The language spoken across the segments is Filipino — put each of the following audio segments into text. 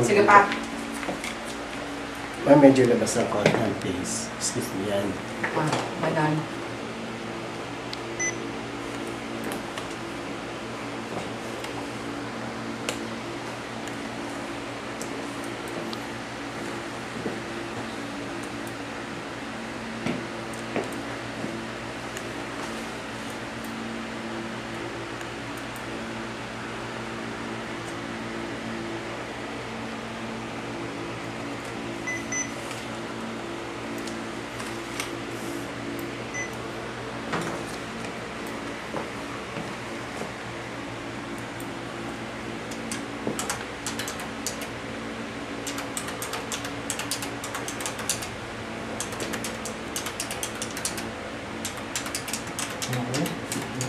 Sige pa. Medyo labas ng konti ang face. Excuse me yan. Banal.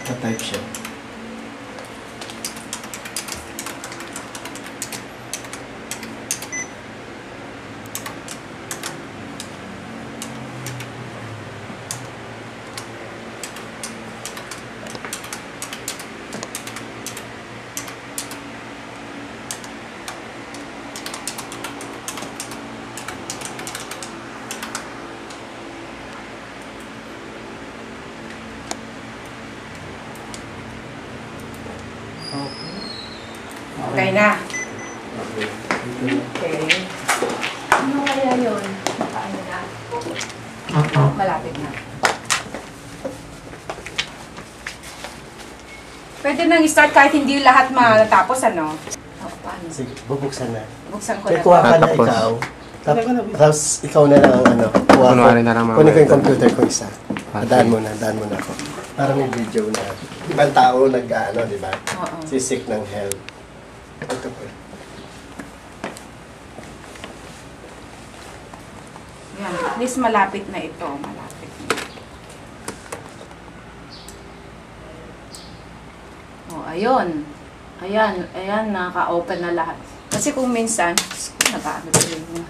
Naka-type siya. Okay na. Okay. Okay. Ano kaya yun? Paano na? Malapit na. Pwede nang i-start kahit hindi lahat matapos, ano? Paano? Sige, bubuksan na. Buksan ko Kaya na. kuha ka na Tapos. ikaw. Tapos ikaw na lang ang ano. Kuha ko. Kunwari na lang mamaya. Kunin ko yung computer ko isa. Okay. Daan mo na ako. Para may video na. Ibang tao nag-ano, di ba? Oo. Sisik ng health. Ito po. Yan. At least malapit na ito. Malapit na. Oh, ayun. Ayan, naka-open na lahat. Kasi kung minsan, naka-ano tuloy mo.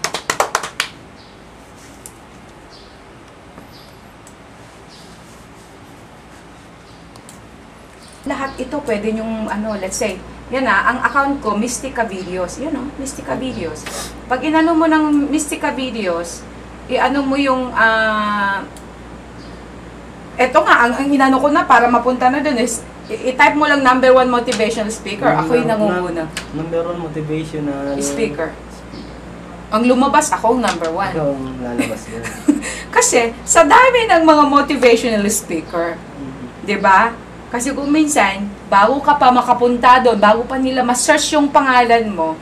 Lahat ito pwede yung let's say, yan ang account ko, Mystica Videos. Yun Mystica Videos. Pag inano mo ng Mystica Videos, i-ano mo yung, eto nga, ang inano ko na para mapunta na dun is, i-type mo lang #1 motivational speaker. Ako yung nangunguna. #1 motivational Speaker. Ang lumabas, ako ang #1. Ikaw ang lalabas yun. Kasi, sa dami ng mga motivational speaker, di ba? Kasi kung minsan, bago ka pa makapunta doon, bago pa nila ma-search yung pangalan mo,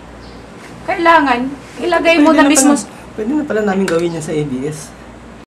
kailangan, ilagay mo na mismo. Pwede na pala namin gawin yan sa ABS.